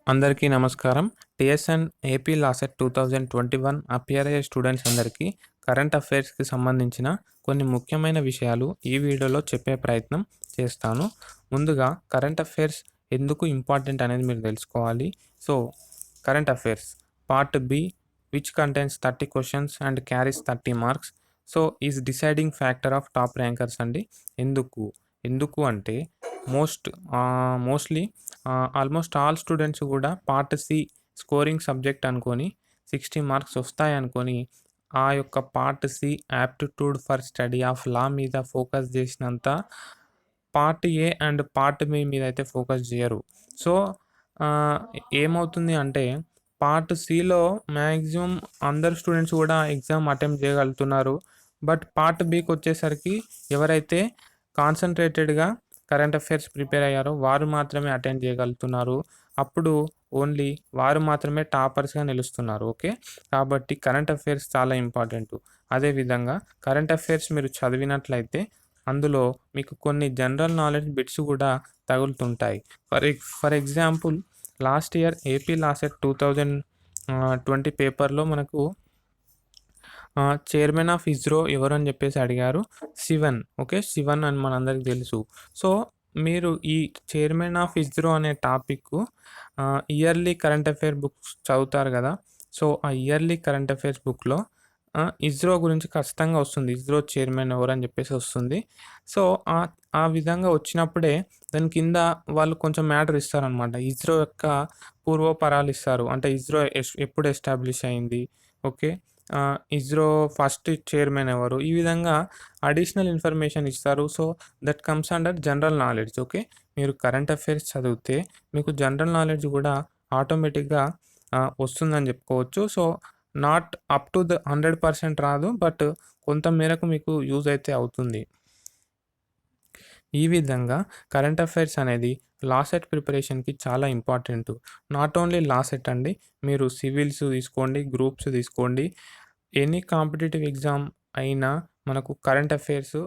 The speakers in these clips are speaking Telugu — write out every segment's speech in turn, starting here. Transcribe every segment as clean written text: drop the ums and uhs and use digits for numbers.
అందరికీ నమస్కారం. టీఎస్ఎన్ ఏపీ లాసెట్ 2021 అపియర్ అయ్యే స్టూడెంట్స్ అందరికీ కరెంట్ అఫైర్స్‌కి సంబంధించిన కొన్ని ముఖ్యమైన విషయాలు ఈ వీడియోలో చెప్పే ప్రయత్నం చేస్తాను. ముందుగా కరెంట్ అఫైర్స్ ఎందుకు ఇంపార్టెంట్ అనేది మీరు తెలుసుకోవాలి. So, current affairs part B which contains 30 questions and carries 30 marks. So, is deciding factor of top rankers అండి. ఎందుకు? ఎందుకు అంటే మోస్ట్‌లీ ఆల్మోస్ట్ ఆల్ స్టూడెంట్స్ కూడా పార్ట్ సి స్కోరింగ్ సబ్జెక్ట్ అనుకోని 60 మార్క్స్ వస్తాయనుకోని ఆ యొక్క part C aptitude for study of law మీద ఫోకస్ చేసినంత part A and part B మీద అయితే ఫోకస్ చేయరు. సో, ఆహ్, ఏమవుతుంది అంటే పార్ట్ సిలో మ్యాక్సిమం అందరు స్టూడెంట్స్ కూడా ఎగ్జామ్ అటెంప్ట్ చేయగలుగుతున్నారు. బట్ పార్ట్ బికొచ్చేసరికి ఎవరైతే కాన్సంట్రేటెడ్‌గా కరెంట్ అఫైర్స్ ప్రిపేర్ అయ్యారో వారు మాత్రమే అటెండ్ చేయగలుగుతున్నారు. అప్పుడు ఓన్లీ వారు మాత్రమే టాపర్స్‌గా నిలుస్తున్నారు. ఓకే. కాబట్టి కరెంట్ అఫైర్స్ చాలా ఇంపార్టెంటు. అదేవిధంగా కరెంట్ అఫైర్స్ మీరు చదివినట్లయితే అందులో మీకు కొన్ని జనరల్ నాలెడ్జ్ బిట్స్ కూడా తగులుతుంటాయి. For example last year AP LAWCET 2020 పేపర్‌లో మనకు చైర్మన్ ఆఫ్ ఇస్రో ఎవరని చెప్పేసి అడిగారు. శివన్. ఓకే. శివన్ అని మనందరికి తెలుసు. సో, మీరు ఈ చైర్మన్ ఆఫ్ ఇస్రో అనే topic yearly current affair books చదువుతారు గదా! సో, ఆ ఇయర్లీ కరెంట్ అఫైర్స్ బుక్‌లో ఇస్రో గురించి ఖచ్చితంగా వస్తుంది. ఇస్రో చైర్మన్ ఎవరని చెప్పేసి వస్తుంది. సో, ఆ విధంగా వచ్చినప్పుడే దాని కింద వాళ్ళు కొంచెం మ్యాటర్ ఇస్తారనమాట. ఇస్రో యొక్క పూర్వపరాలు ఇస్తారు. అంటే ఇస్రో ఎప్పుడు ఎస్టాబ్లిష్ అయింది. ఓకే. ఇస్రో ఫస్ట్ చైర్మన్ ఎవరు? ఈ విధంగా అడిషనల్ ఇన్ఫర్మేషన్ ఇస్తారు. So, that comes under general knowledge. Okay. మీరు కరెంట్ అఫైర్స్ చదివితే మీకు జనరల్ నాలెడ్జ్ కూడా ఆటోమేటిక్‌గా వస్తుందని చెప్పుకోవచ్చు. So, not up to the 100% రాదు. బట్ కొంత మేరకు మీకు యూజ్ అయితే అవుతుంది. ఈ విధంగా కరెంట్ అఫైర్స్ అనేది లా సెట్ ప్రిపరేషన్‌కి చాలా important. Not only law set అండి. మీరు సివిల్స్ తీసుకోండి, గ్రూప్స్ తీసుకోండి. ఎనీ కాంపిటీటివ్ ఎగ్జామ్ అయినా మనకు current affairs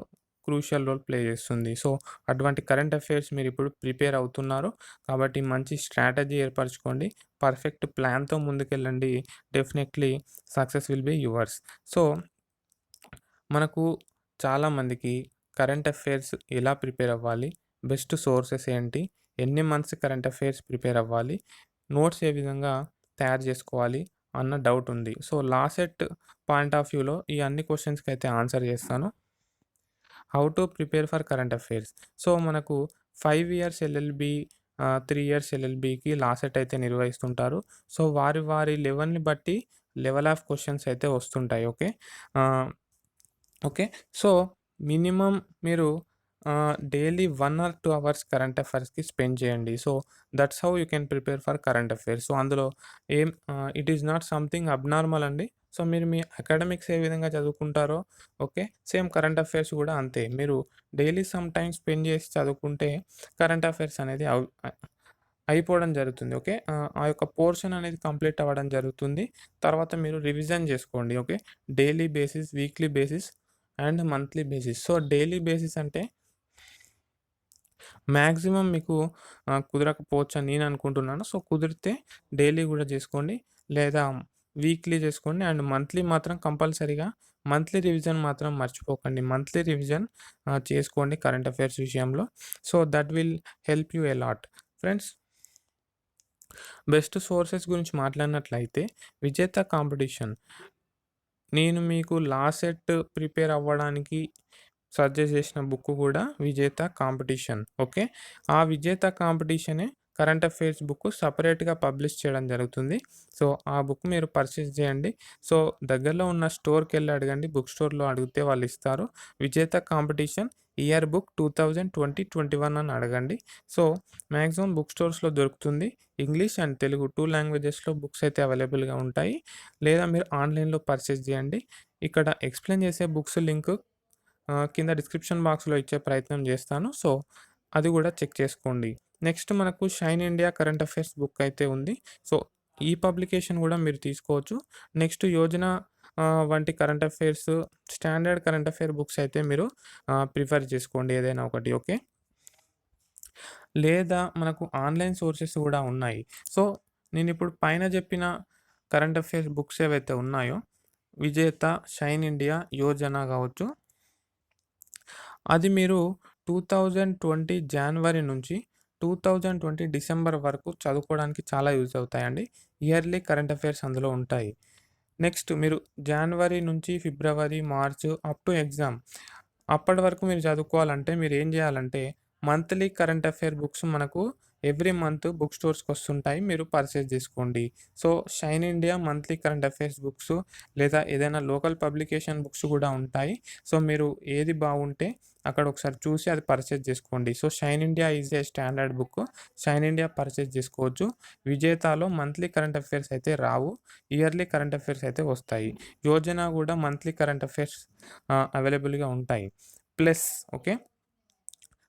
crucial role play చేస్తుంది. సో, అటువంటి కరెంట్ అఫైర్స్ మీరిప్పుడు ప్రిపేర్ అవుతున్నారు. కాబట్టి మంచి స్ట్రాటజీ ఏర్పరచుకోండి. పర్ఫెక్ట్ ప్లాన్‌తో ముందుకెళ్ళండి. డెఫినెట్‌లీ success will be yours. So, మనకు చాలామందికి కరెంట్ అఫైర్స్ ఎలా ప్రిపేర్ అవ్వాలి? బెస్ట్ సోర్సెస్ ఏంటి? ఎన్ని మంత్స్ కరెంట్ అఫైర్స్ ప్రిపేర్ అవ్వాలి? నోట్స్ ఏ విధంగా తయారు చేసుకోవాలి? అన్న డౌట్ ఉంది. So, LAWCET point of వ్యూలో ఈ అన్ని క్వెషన్స్‌కి అయితే ఆన్సర్ చేస్తాను. How to prepare for current affairs. So, మనకు 5 years LLB 3 years ఎల్ఎల్‌బికి law set అయితే నిర్వహిస్తుంటారు. సో, వారి లెవెల్‌ని బట్టి లెవెల్ ఆఫ్ క్వెషన్స్ అయితే వస్తుంటాయి. Okay. Ah, okay. So, minimum మీరు డైలీ 1 ఆర్ 2 అవర్స్ కరెంట్ అఫైర్స్‌కి స్పెండ్ చేయండి. So, that's how you can prepare for current affairs. So, అందులో it is not something abnormal అండి. సో, మీరు మీ అకాడమిక్స్ ఏ విధంగా చదువుకుంటారో ఓకే. సేమ్ కరెంట్ అఫైర్స్ కూడా అంతే. మీరు డైలీ సమ్ టైమ్ స్పెండ్ చేసి చదువుకుంటే కరెంట్ అఫైర్స్ అనేది అయిపోవడం జరుగుతుంది. ఓకే. ఆ యొక్క పోర్షన్ అనేది కంప్లీట్ అవ్వడం జరుగుతుంది. తర్వాత మీరు రివిజన్ చేసుకోండి. Okay. Daily basis, weekly basis and monthly basis. So, daily basis అంటే మాక్సిమం మీకు కుదరకపోవచ్చని నేను అనుకుంటున్నాను. సో, కుదిరితే డైలీ గూడా జేసుకోండి. లేదా వీక్లీ జేసుకోండి. అండ్ మంత్లీ మాత్రం కంపల్సరీగా మంత్లీ రివిజన్ మాత్రం మర్చిపోకండి. మంత్లీ రివిజన్ చేసుకోండి కరెంట్ అఫైర్స్ విషయంలో. So, that will help you a lot. Friends, best sources గురించి మాట్లాడినట్లయితే విజేత కాంపిటీషన్. నేను మీకు లా సెట్ ప్రిపేర్ అవ్వడానికి సజెస్ట్ చేసిన బుక్ కూడా విజేత కాంపిటీషన్. ఓకే. ఆ విజేత కాంపిటీషనే కరెంట్ అఫైర్స్ బుక్ సెపరేట్‌గా పబ్లిష్ చేయడం జరుగుతుంది. సో, ఆ బుక్ మీరు పర్చేస్ చేయండి. సో, దగ్గరలో ఉన్న స్టోర్‌కెళ్ళి అడగండి. బుక్ స్టోర్‌లో అడిగితే వాళ్ళు ఇస్తారు. విజేత కాంపిటీషన్ ఇయర్ బుక్ 2020, 21 అని అడగండి. సో, మాక్సిమం బుక్ స్టోర్స్‌లో దొరుకుతుంది. ఇంగ్లీష్ అండ్ తెలుగు 2 లాంగ్వేజెస్‌లో బుక్స్ అయితే అవైలబుల్‌గా ఉంటాయి. లేదా మీరు ఆన్‌లైన్‌లో పర్చేస్ చేయండి. ఇక్కడ ఎక్స్‌ప్లెయిన్ చేసే బుక్స్ లింక్ కింద డిస్క్రిప్షన్ బాక్స్‌లో ఇచ్చే ప్రయత్నం చేస్తాను. సో, అది కూడా చెక్ చేసుకోండి. నెక్స్ట్ మనకు shine India current affairs book అయితే ఉంది. సో, ఈ పబ్లికేషన్ కూడా మీరు తీసుకోవచ్చు. నెక్స్ట్ యోజన వంటి current affairs, standard current affair books అయితే మీరు ప్రిఫర్ చేసుకోండి ఏదైనా ఒకటి. ఓకే. లేదా మనకు ఆన్‌లైన్ సోర్సెస్ గూడా ఉన్నాయి. సో, నేనిప్పుడు పైన జెప్పిన కరెంట్ అఫైర్స్ బుక్స్ ఏవైతే ఉన్నాయో, విజేత, షైన్ ఇండియా, యోజన గావచ్చు, అది మీరు 2020 జాన్వరి నుంచి 2020 డిసెంబర్ వరకు చదువుకోవడానికి చాలా యూజ్ అవుతాయండి. ఇయర్లీ కరెంట్ అఫైర్స్ అందులో ఉంటాయి. నెక్స్ట్ మీరు జాన్వరి నుంచి February, March up to exam అప్పటి వరకు మీరు చదువుకోవాలంటే మీరేం జేయాలంటే, మంత్లీ కరెంట్ అఫైర్ బుక్స్ మనకు ఎవ్రీ మంత్ బుక్ స్టోర్స్‌కొస్తుంటాయి. మీరు పర్చేజ్ జేసుకోండి. So, shine India monthly current affairs books లేదా ఏదైనా లోకల్ పబ్లికేషన్ బుక్స్ గూడా ఉంటాయి. సో, మీరు ఏది బాగుంటే అక్కడ ఒకసారి చూసి అది పర్చేజ్ జేసుకోండి. So, shine India is a standard book. Shine India purchase జేసుకోవచ్చు. విజేతాలో మంత్లీ కరెంట్ అఫైర్స్ అయితే రావు. ఇయర్లీ కరెంట్ అఫైర్స్ అయితే వస్తాయి. యోజన గూడా మంత్లీ కరెంట్ అఫైర్స్ అవైలబుల్‌గా ఉంటాయి. Plus okay.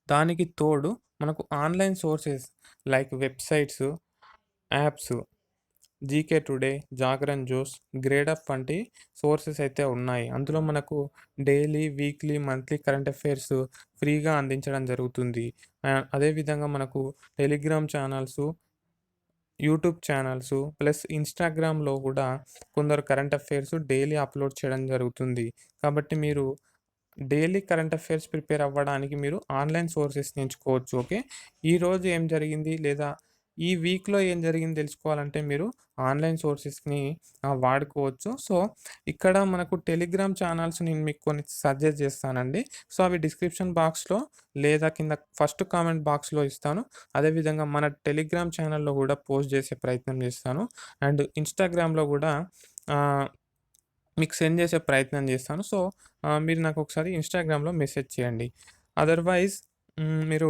దానికి తోడు మనకు online sources like websites, apps, GK today, Jagran Josh, Gradeup వంటి సోర్సెస్ అయితే ఉన్నాయి. అందులో మనకు daily, weekly, monthly current affairs ఫ్రీగా అందించడం జరుగుతుంది. అదేవిధంగా మనకు Telegram channels, YouTube channels plus ఇన్‌స్టాగ్రామ్‌లో గూడా కొందరు కరెంట్ అఫైర్స్ డైలీ అప్‌లోడ్ చేయడం జరుగుతుంది. కాబట్టి మీరు డైలీ కరెంట్ అఫైర్స్ ప్రిపేర్ అవ్వడానికి మీరు ఆన్‌లైన్ సోర్సెస్‌ని ఎంచుకోవచ్చు. ఓకే. ఈరోజు ఏం జరిగింది లేదా ఈ వీక్‌లో ఏం జరిగింది తెలుసుకోవాలంటే మీరు ఆన్‌లైన్ సోర్సెస్‌ని వాడుకోవచ్చు. సో, ఇక్కడ మనకు టెలిగ్రామ్ ఛానల్స్ నేను మీకు కొన్ని సజెస్ట్ చేస్తానండి. సో, అవి డిస్క్రిప్షన్ బాక్స్‌లో లేదా కింద ఫస్ట్ కామెంట్ బాక్స్‌లో ఇస్తాను. అదేవిధంగా మన టెలిగ్రామ్ ఛానల్‌లో కూడా పోస్ట్ చేసే ప్రయత్నం చేస్తాను. అండ్ ఇన్‌స్టాగ్రామ్‌లో కూడా ఆహ్, మీకు సెండ్ చేసే ప్రయత్నం చేస్తాను. సో, మీరు నాకొకసారి ఇన్‌స్టాగ్రామ్‌లో మెసేజ్ చేయండి. అదర్‌వైజ్ మీరు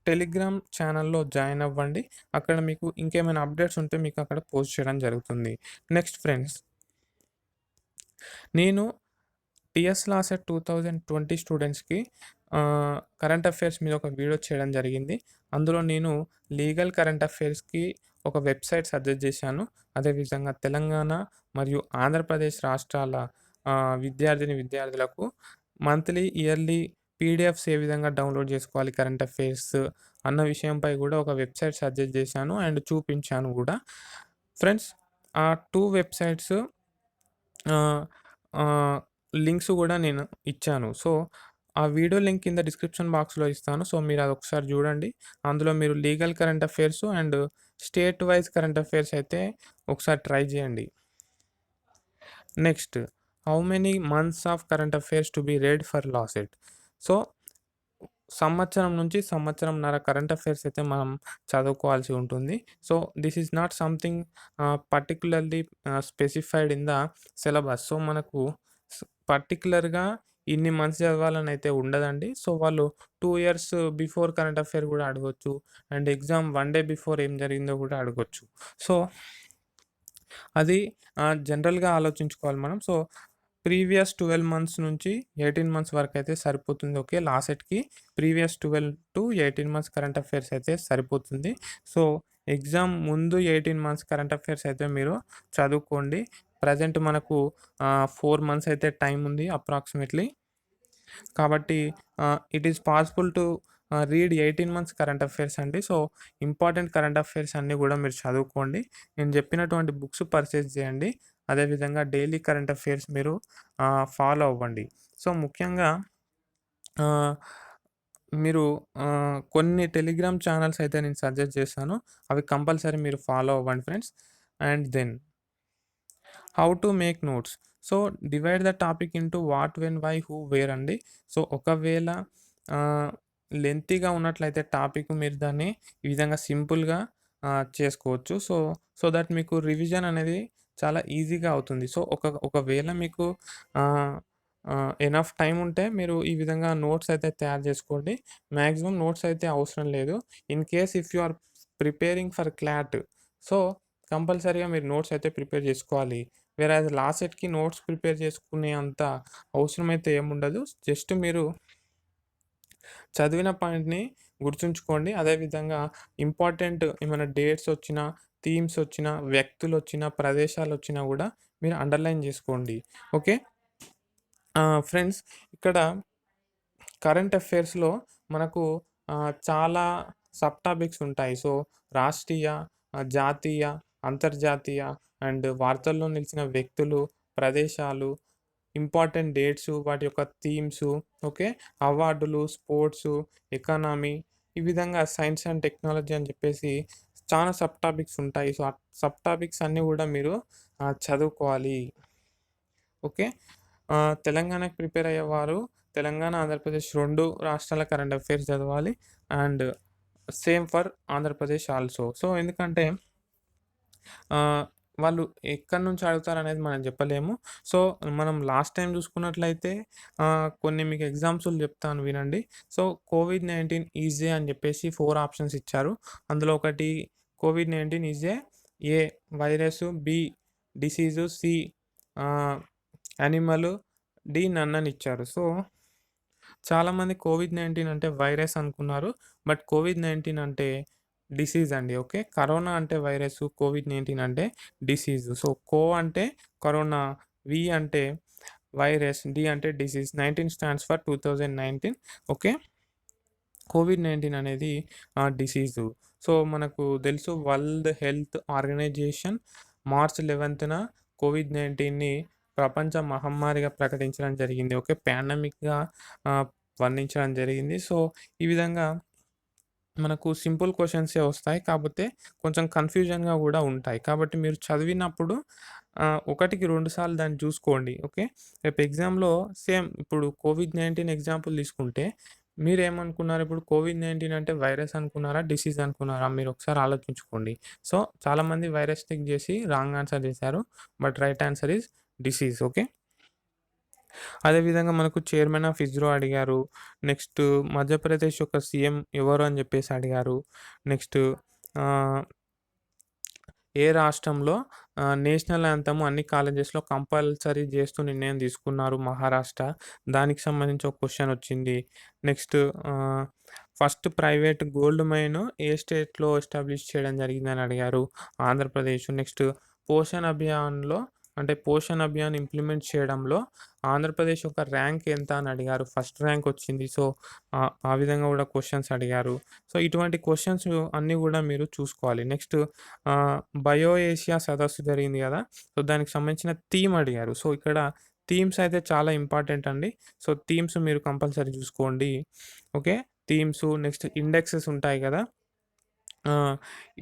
టెలిగ్రామ్ ఛానల్‌లో జాయిన్ అవ్వండి. అక్కడ మీకు ఇంకేమైనా అప్డేట్స్ ఉంటే మీకు అక్కడ పోస్ట్ చేయడం జరుగుతుంది. నెక్స్ట్ ఫ్రెండ్స్, నేను టీఎస్ లాసెట్ 2020 స్టూడెంట్స్‌కి కరెంట్ అఫైర్స్ మీద ఒక వీడియో చేయడం జరిగింది. అందులో నేను లీగల్ కరెంట్ అఫైర్స్‌కి ఒక వెబ్‌సైట్ సజెస్ట్ చేశాను. అదేవిధంగా తెలంగాణ మరియు ఆంధ్రప్రదేశ్ రాష్ట్రాల విద్యార్థులకు మంత్లీ, ఇయర్లీ పీడిఎఫ్స్ ఏ విధంగా డౌన్‌లోడ్ చేసుకోవాలి కరెంట్ అఫైర్స్ అన్న విషయంపై కూడా ఒక వెబ్‌సైట్ సజెస్ట్ చేశాను అండ్ చూపించాను గూడా. ఫ్రెండ్స్, ఆ 2 వెబ్‌సైట్స్ ఆహ్, ఆహ్, లింక్స్ గూడా నేను ఇచ్చాను. సో, ఆ వీడియో లింక్ కింద డిస్క్రిప్షన్ బాక్స్‌లో ఇస్తాను. సో, మీరు అదొకసారి జూడండి. అందులో మీరు legal current affairs and state wise current affairs అయితే ఒకసారి ట్రై జేయండి. Next, how many months of current affairs to be read for LAWCET? So, సంవత్సరం నుంచి సంవత్సరంన్నర కరెంట్ అఫైర్స్ అయితే మనం చదువుకోవాల్సి ఉంటుంది. So, this is not something particularly specified in the syllabus. So, మనకు స్ పర్టిక్యులర్‌గా ఇన్ని మంత్స్ చదవాలని అయితే ఉండదండి. సో, వాళ్ళు 2 ఇయర్స్ బిఫోర్ కరెంట్ అఫైర్ గూడా అడగొచ్చు. అండ్ ఎగ్జామ్ 1 డే బిఫోర్ ఏం జరిగిందో గూడా అడగొచ్చు. సో, అది జనరల్‌గా ఆలోచించుకోవాలి మనం. సో, ప్రీవియస్ 12 మంత్స్ నుంచి 18 మంత్స్ వరకైతే సరిపోతుంది. ఓకే. లాసెట్‌కి ప్రీవియస్ 12-18 మంత్స్ కరెంట్ అఫైర్స్ అయితే సరిపోతుంది. సో, ఎగ్జామ్ ముందు 18 మంత్స్ కరెంట్ అఫైర్స్ అయితే మీరు చదువుకోండి. ప్రెజెంట్ మనకు 4 మంత్స్ అయితే టైమ్ ఉంది అప్రాక్సిమేట్‌లీ. కాబట్టి it is possible to read 18 months current affairs అండి. సో, ఇంపార్టెంట్ కరెంట్ అఫైర్స్ అన్నీ గూడా మీరు చదువుకోండి. నేను జెప్పినటువంటి బుక్స్ పర్చేజ్ జేయండి. అదేవిధంగా డైలీ కరెంట్ అఫైర్స్ మీరు ఫాలో అవ్వండి. సో, ముఖ్యంగా ఆహ్, మీరు కొన్ని టెలిగ్రామ్ ఛానెల్స్ అయితే నేను సజెస్ట్ చేశాను. అవి కంపల్సరీ మీరు ఫాలో అవ్వండి friends. And then how to make notes. So, divide the topic into what, when, why, who, where అండి. సో, ఒకవేళ ఆహ్, లెంతీగా ఉన్నట్లయితే టాపిక్ మీరు దాన్ని ఈ విధంగా సింపుల్‌గా చేసుకోవచ్చు. సో, సో దట్ మీకు రివిజన్ అనేది చాలా ఈజీగా అవుతుంది. సో, ఒకవేళ మీకు ఆహ్, ఎనఫ్ టైమ్ ఉంటే మీరు ఈ విధంగా నోట్స్ అయితే తయారు చేసుకోండి. మాక్సిమం నోట్స్ అయితే అవసరం లేదు. In case if you are preparing for CLAT, so కంపల్సరీగా మీరు నోట్స్ అయితే ప్రిపేర్ చేసుకోవాలి. వేరేయాజ్ లాస్ట్ సెట్‌కి నోట్స్ ప్రిపేర్ చేసుకునే అంత అవసరమైతే ఏముండదు. జస్ట్ మీరు చదివిన పాయింట్‌ని గుర్తుంచుకోండి. అదేవిధంగా ఇంపార్టెంట్ ఏమైనా డేట్స్ వచ్చినా, థీమ్స్ వచ్చినా, వ్యక్తులొచ్చినా, ప్రదేశాలొచ్చినా గూడా మీరు అండర్‌లైన్ జేసుకోండి. ఓకే. ఫ్రెండ్స్, ఇక్కడ కరెంట్ అఫైర్స్‌లో మనకు చాలా సబ్ టాపిక్స్ ఉంటాయి. సో, రాష్ట్రీయ, జాతీయ అంతర్జాతీయ అండ్ వార్తల్లో నిలిచిన వ్యక్తులు, ప్రదేశాలు, ఇంపార్టెంట్ డేట్సు, వాటి యొక్క థీమ్సు, ఓకే. అవార్డులు, స్పోర్ట్సు, ఎకానమీ, ఈ విధంగా సైన్స్ అండ్ టెక్నాలజీ అని చెప్పేసి చాలా సబ్ టాపిక్స్ ఉంటాయి. సో, ఆ సబ్ టాపిక్స్ అన్నీ గూడా మీరు చదువుకోవాలి. ఓకే. తెలంగాణకి ప్రిపేర్ అయ్యేవారు తెలంగాణ, ఆంధ్రప్రదేశ్ 2 రాష్ట్రాల కరెంట్ అఫైర్స్ చదవాలి. And same for Andhra Pradesh also. So, ఎందుకంటే ఆహ్, వాళ్ళు ఎక్కడి నుంచి అడుగుతారనేది మనం చెప్పలేము. సో, మనం లాస్ట్ టైమ్ చూసుకున్నట్లయితే కొన్ని మీకు ఎగ్జాంపుల్ చెప్తాను వినండి. సో, కోవిడ్-19 ఈజ్ ఏ అని చెప్పేసి 4 ఆప్షన్స్ ఇచ్చారు. అందులో ఒకటి కోవిడ్-19 is A virus, B disease, C ah, animal, D none అని ఇచ్చారు. సో, చాలామంది కోవిడ్-19 అంటే వైరస్ అనుకున్నారు. బట్ కోవిడ్-19 అంటే డిసీజ్ అండి. ఓకే. కరోనా అంటే వైరసు, కోవిడ్-19 అంటే డిసీజు. సో, అంటే కరోనా, వి అంటే వైరస్, డి అంటే డిసీజ్. 19 stands for 2019. ఓకే. కోవిడ్-19 అనేది డిసీజు. సో, మనకు తెలుసు వరల్డ్ హెల్త్ ఆర్గనైజేషన్ మార్చ్ 11న కోవిడ్-19ని ప్రపంచ మహమ్మారిగా ప్రకటించడం జరిగింది. ఓకే. పాండమిక్‌గా వర్ణించడం జరిగింది. సో, ఈ విధంగా మనకు సింపుల్ క్వెషన్సే వస్తాయి. కాపోతే కొంచెం కన్‌ఫ్యూజన్‌గా గూడా ఉంటాయి. కాబట్టి మీరు చదివినప్పుడు ఒకటికి 2 సార్లు దాన్ని చూసుకోండి. ఓకే. రేపు ఎగ్జామ్‌లో సేమ్ ఇప్పుడు కోవిడ్-19 ఎగ్జాంపుల్ తీసుకుంటే మీరేమనుకున్నారు? ఇప్పుడు కోవిడ్-19 అంటే వైరస్ అనుకున్నారా? డిసీజ్ అనుకున్నారా? మీరొకసారి ఆలోచించుకోండి. సో, చాలామంది వైరస్ టిక్ జేసి రాంగ్ ఆన్సర్ చేశారు. But right answer is disease. Okay. అదేవిధంగా మనకు చైర్మన్ ఆఫ్ ఇస్రో అడిగారు. నెక్స్ట్ మధ్యప్రదేశ్ యొక్క సీఎం ఎవరు అని జెప్పేసి అడిగారు. నెక్స్ట్ ఆహ్, ఏ రాష్ట్రంలో నేషనల్ యాంథమ్ అన్ని కాలేజెస్‌లో కంపల్సరీ జేస్తూ నిర్ణయం తీసుకున్నారు? మహారాష్ట్ర. దానికి సంబంధించి ఒక క్వెషన్ వచ్చింది. నెక్స్ట్ ఆహ్, ఫస్ట్ ప్రైవేట్ గోల్డ్ మైన్ ఏ స్టేట్‌లో ఎస్టాబ్లిష్ చేయడం జరిగిందని అడిగారు? ఆంధ్రప్రదేశ్. నెక్స్ట్ పోషణ్ అభియాన్‌లో అంటే పోషణ్ అభియాన్ ఇంప్లిమెంట్ చేయడంలో ఆంధ్రప్రదేశ్ యొక్క ర్యాంక్ ఎంత అని అడిగారు? ఫస్ట్ ర్యాంక్ వచ్చింది. సో, ఆ విధంగా గూడా క్వెషన్స్ అడిగారు. సో, ఇటువంటి క్వెషన్స్ అన్నీ గూడా మీరు చూసుకోవాలి. నెక్స్ట్ బయో ఏషియా సదస్సు జరిగింది గదా! సో, దానికి సంబంధించిన థీమ్ అడిగారు. సో, ఇక్కడ థీమ్స్ అయితే చాలా ఇంపార్టెంట్ అండి. సో, థీమ్స్ మీరు కంపల్సరీ చూసుకోండి. ఓకే. థీమ్సు నెక్స్ట్ ఇండెక్సెస్ ఉంటాయి గదా!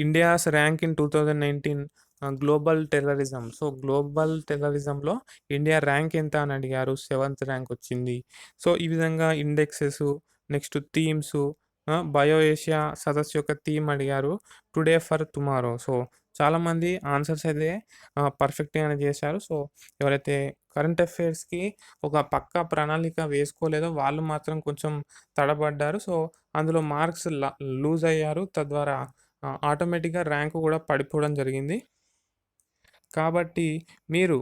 India's rank in 2019 global terrorism. So, global టెర్రరిజంలో ఇండియా ర్యాంక్ ఎంత అని అడిగారు? 7థ్ ర్యాంక్ వచ్చింది. సో, ఈ విధంగా indexes, next themes, bio Asia సదస్సు యొక్క థీమ్ అడిగారు. Today for tomorrow. సో, చాలామంది ఆన్సర్స్ అయితే పర్ఫెక్ట్‌గానే చేశారు. సో, ఎవరైతే కరెంట్ అఫైర్స్‌కి ఒక పక్కా ప్రణాళిక వేసుకోలేదో వాళ్ళు మాత్రం కొంచెం తడబడ్డారు. సో, అందులో మార్క్స్ లూజ్ అయ్యారు. తద్వారా ఆటోమేటిక్‌గా ర్యాంక్ గూడా పడిపోవడం జరిగింది. కాబట్టి మీరు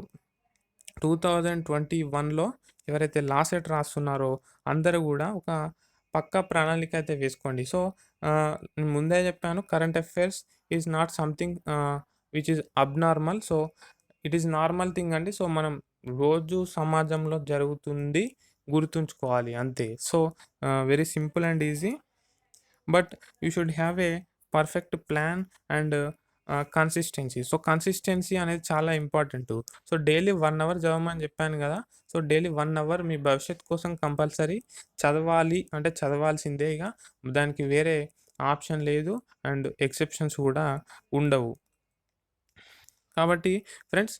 2021లో ఎవరైతే లా సెట్ రాస్తున్నారో అందరూ గూడా ఒక పక్కా ప్రణాళిక అయితే వేసుకోండి. సో, నేను ముందే జెప్పాను current affairs is not something which is abnormal. So, it is normal thing అండి. సో, మనం రోజు సమాజంలో జరుగుతుంది గుర్తుంచుకోవాలి అంతే. So, very simple and easy. But you should have a perfect plan and consistency. So, consistency అనేది చాలా ఇంపార్టెంటు. సో, డైలీ 1 అవర్ చదవమని చెప్పాను గదా! సో, డైలీ 1 అవర్ మీ భవిష్యత్తు కోసం కంపల్సరీ చదవాలి అంటే చదవాల్సిందే ఇగ. దానికి వేరే ఆప్షన్ లేదు అండ్ ఎక్సెప్షన్స్ గూడా ఉండవు. కాబట్టి ఫ్రెండ్స్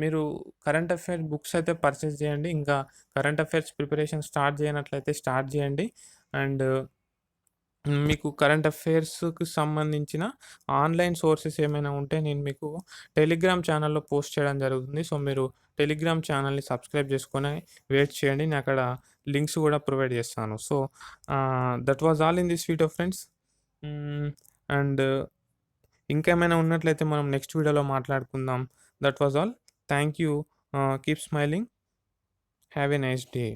మీరు కరెంట్ అఫైర్ బుక్స్ అయితే పర్చేస్ చేయండి. ఇంకా కరెంట్ అఫైర్స్ ప్రిపరేషన్ స్టార్ట్ చేయనట్లయితే స్టార్ట్ చేయండి. అండ్ మీకు కరెంట్ అఫైర్స్‌కి సంబంధించిన ఆన్‌లైన్ సోర్సెస్ ఏమైనా ఉంటే నేను మీకు టెలిగ్రామ్ ఛానల్‌లో పోస్ట్ చేయడం జరుగుతుంది. సో, మీరు టెలిగ్రామ్ ఛానల్‌ని సబ్స్క్రైబ్ చేసుకొని వెయిట్ చేయండి. నేను అక్కడ లింక్స్ కూడా ప్రొవైడ్ చేస్తాను. So, that was all in this video friends. హ్మ్. అండ్ ఇంకేమైనా ఉన్నట్లయితే మనం నెక్స్ట్ వీడియోలో మాట్లాడుకుందాం. That was all. Thank you. Keep smiling. Have a nice day.